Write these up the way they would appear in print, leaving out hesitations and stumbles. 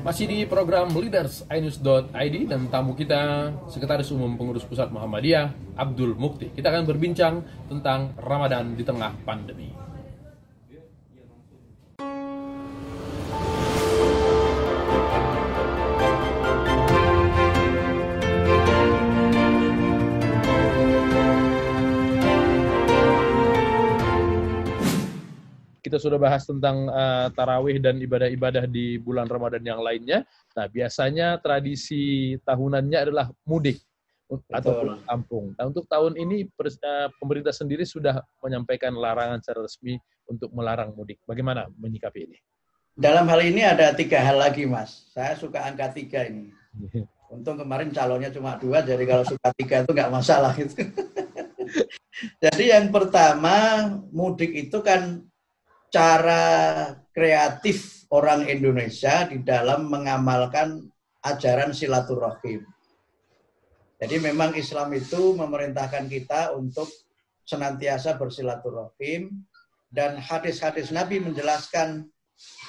Masih di program Leaders iNews.id dan tamu kita Sekretaris Umum Pengurus Pusat Muhammadiyah Abdul Mukti. Kita akan berbincang tentang Ramadan di tengah pandemi. Kita sudah bahas tentang tarawih dan ibadah-ibadah di bulan Ramadan yang lainnya. Nah, biasanya tradisi tahunannya adalah mudik atau pulang kampung. Nah, untuk tahun ini pemerintah sendiri sudah menyampaikan larangan secara resmi untuk melarang mudik. Bagaimana menyikapi ini? Dalam hal ini ada 3 hal lagi, Mas. Saya suka angka 3 ini. Untung kemarin calonnya cuma 2, jadi kalau suka 3 itu nggak masalah gitu. Jadi yang pertama, mudik itu kan cara kreatif orang Indonesia di dalam mengamalkan ajaran silaturahim. Jadi memang Islam itu memerintahkan kita untuk senantiasa bersilaturahim, dan hadis-hadis Nabi menjelaskan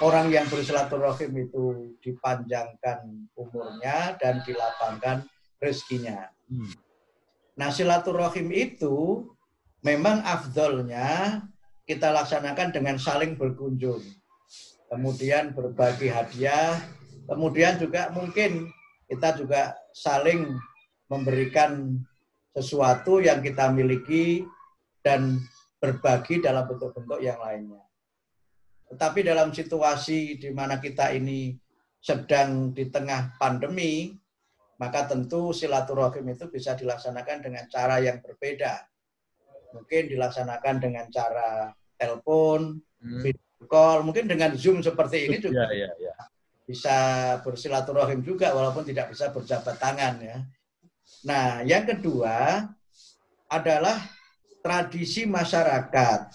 orang yang bersilaturahim itu dipanjangkan umurnya dan dilapangkan rezekinya. Nah, silaturahim itu memang afdolnya kita laksanakan dengan saling berkunjung, kemudian berbagi hadiah, kemudian juga mungkin kita juga saling memberikan sesuatu yang kita miliki dan berbagi dalam bentuk-bentuk yang lainnya. Tetapi dalam situasi di mana kita ini sedang di tengah pandemi, maka tentu silaturahim itu bisa dilaksanakan dengan cara yang berbeda. Mungkin dilaksanakan dengan cara telepon, video call, mungkin dengan Zoom seperti ini juga bisa bersilaturahim juga walaupun tidak bisa berjabat tangan ya. Nah, yang kedua adalah tradisi masyarakat.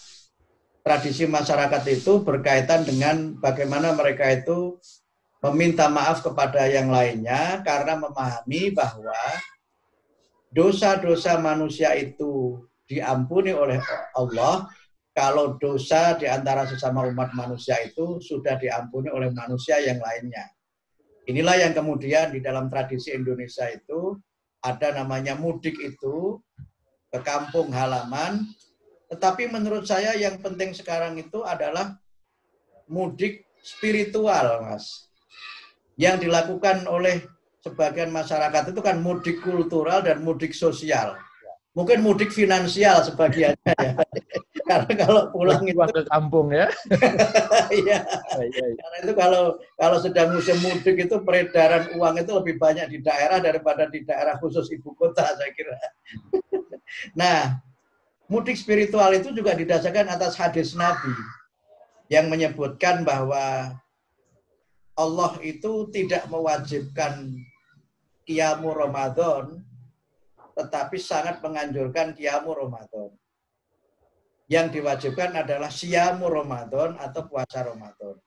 Tradisi masyarakat itu berkaitan dengan bagaimana mereka itu meminta maaf kepada yang lainnya karena memahami bahwa dosa-dosa manusia itu diampuni oleh Allah kalau dosa di antara sesama umat manusia itu sudah diampuni oleh manusia yang lainnya. Inilah yang kemudian di dalam tradisi Indonesia itu ada namanya mudik itu ke kampung halaman. Tetapi menurut saya yang penting sekarang itu adalah mudik spiritual, Mas. Yang dilakukan oleh sebagian masyarakat itu kan mudik kultural dan mudik sosial. Mungkin mudik finansial sebagiannya ya. Karena kalau pulang itu ke kampung ya. Iya. Karena itu kalau sedang musim mudik itu peredaran uang itu lebih banyak di daerah daripada di daerah khusus ibu kota, saya kira. Nah, mudik spiritual itu juga didasarkan atas hadis Nabi yang menyebutkan bahwa Allah itu tidak mewajibkan qiyamu Ramadan, tetapi sangat menganjurkan qiyamu Ramadan. Yang diwajibkan adalah siyamu Ramadan atau puasa Ramadan.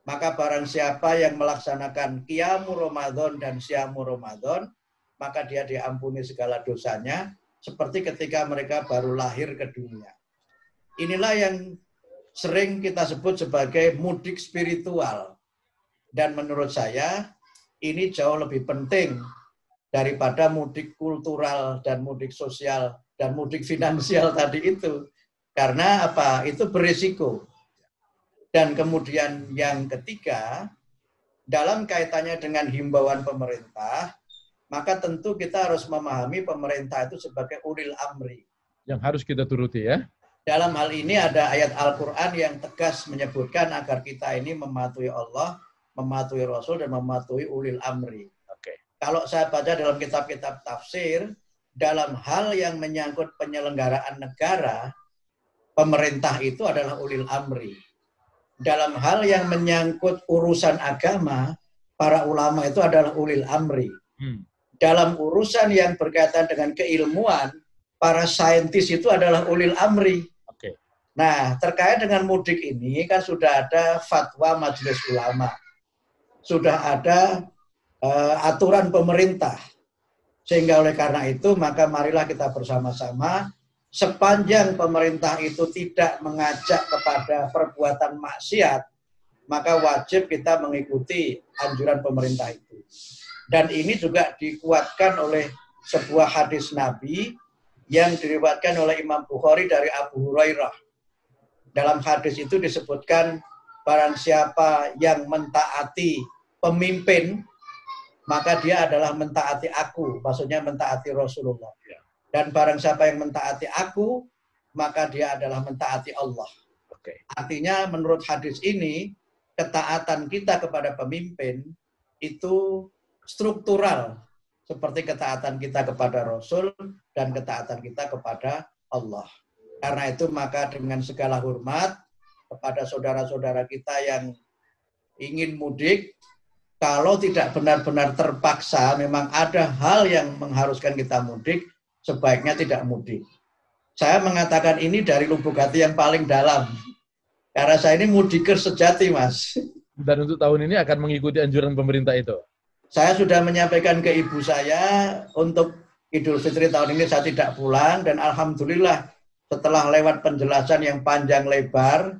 Maka barang siapa yang melaksanakan qiyamu Ramadan dan siyamu Ramadan, maka dia diampuni segala dosanya, seperti ketika mereka baru lahir ke dunia. Inilah yang sering kita sebut sebagai mudik spiritual. Dan menurut saya, ini jauh lebih penting daripada mudik kultural dan mudik sosial dan mudik finansial tadi itu. Karena apa? Itu berisiko. Dan kemudian yang ketiga, dalam kaitannya dengan himbauan pemerintah, maka tentu kita harus memahami pemerintah itu sebagai ulil amri. Yang harus kita turuti ya. Dalam hal ini ada ayat Al-Quran yang tegas menyebutkan agar kita ini mematuhi Allah, mematuhi Rasul, dan mematuhi ulil amri. Kalau saya baca dalam kitab-kitab tafsir, dalam hal yang menyangkut penyelenggaraan negara, pemerintah itu adalah ulil amri. Dalam hal yang menyangkut urusan agama, para ulama itu adalah ulil amri. Dalam urusan yang berkaitan dengan keilmuan, para saintis itu adalah ulil amri. Nah, terkait dengan mudik ini kan sudah ada fatwa Majelis Ulama. Sudah ada aturan pemerintah. Sehingga oleh karena itu, maka marilah kita bersama-sama, sepanjang pemerintah itu tidak mengajak kepada perbuatan maksiat, maka wajib kita mengikuti anjuran pemerintah itu. Dan ini juga dikuatkan oleh sebuah hadis Nabi yang diriwayatkan oleh Imam Bukhari dari Abu Hurairah. Dalam hadis itu disebutkan, barang siapa yang mentaati pemimpin, maka dia adalah mentaati aku, maksudnya mentaati Rasulullah. Dan barang siapa yang mentaati aku, maka dia adalah mentaati Allah. Artinya menurut hadis ini, ketaatan kita kepada pemimpin itu struktural, seperti ketaatan kita kepada Rasul dan ketaatan kita kepada Allah. Karena itu maka dengan segala hormat kepada saudara-saudara kita yang ingin mudik, kalau tidak benar-benar terpaksa, memang ada hal yang mengharuskan kita mudik, sebaiknya tidak mudik. Saya mengatakan ini dari lubuk hati yang paling dalam. Karena saya ini mudikers sejati, Mas. Dan untuk tahun ini akan mengikuti anjuran pemerintah itu? Saya sudah menyampaikan ke ibu saya, untuk Idul Fitri tahun ini saya tidak pulang, dan alhamdulillah setelah lewat penjelasan yang panjang lebar,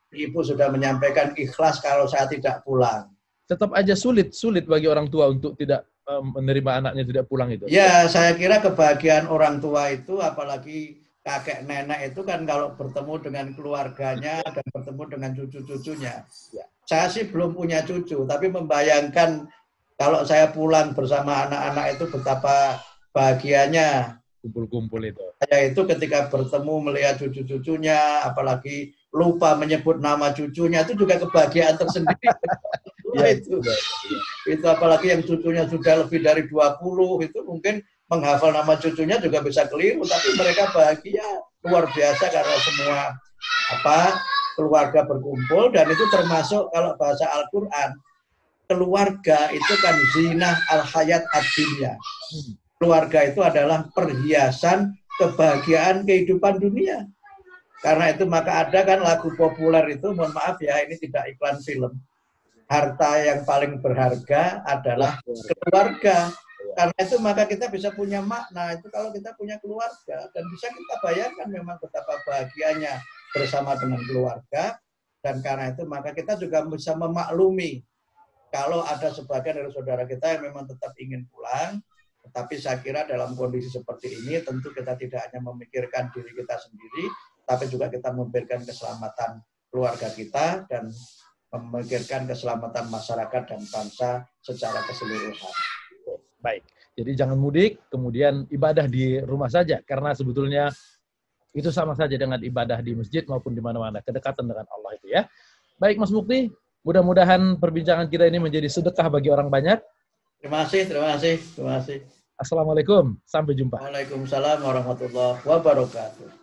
ibu sudah menyampaikan ikhlas kalau saya tidak pulang. Tetap aja sulit bagi orang tua untuk tidak menerima anaknya tidak pulang itu. Ya, saya kira kebahagiaan orang tua itu, apalagi kakek nenek itu kan kalau bertemu dengan keluarganya dan bertemu dengan cucu-cucunya. Ya. Saya sih belum punya cucu, tapi membayangkan kalau saya pulang bersama anak-anak itu betapa bahagianya. Kumpul-kumpul itu. Saya itu ketika bertemu melihat cucu-cucunya, apalagi lupa menyebut nama cucunya, itu juga kebahagiaan tersendiri. Itu apalagi yang cucunya sudah lebih dari 20, itu mungkin menghafal nama cucunya juga bisa keliru, tapi mereka bahagia luar biasa karena semua keluarga berkumpul, dan itu termasuk kalau bahasa Al-Quran, keluarga itu kan zinah al-hayat ad-dunya. Keluarga itu adalah perhiasan kebahagiaan kehidupan dunia. Karena itu maka ada kan lagu populer itu, mohon maaf ya, ini tidak iklan film. Harta yang paling berharga adalah keluarga. Karena itu maka kita bisa punya makna itu kalau kita punya keluarga, dan bisa kita bayangkan memang betapa bahagianya bersama dengan keluarga. Dan karena itu maka kita juga bisa memaklumi kalau ada sebagian dari saudara kita yang memang tetap ingin pulang. Tetapi saya kira dalam kondisi seperti ini tentu kita tidak hanya memikirkan diri kita sendiri, tapi juga kita memikirkan keselamatan keluarga kita dan memikirkan keselamatan masyarakat dan bangsa secara keseluruhan. Baik, jadi jangan mudik, kemudian ibadah di rumah saja, karena sebetulnya itu sama saja dengan ibadah di masjid maupun di mana-mana, kedekatan dengan Allah itu ya. Baik Mas Mukti, mudah-mudahan perbincangan kita ini menjadi sedekah bagi orang banyak. Terima kasih. Assalamualaikum, sampai jumpa. Waalaikumsalam warahmatullahi wabarakatuh.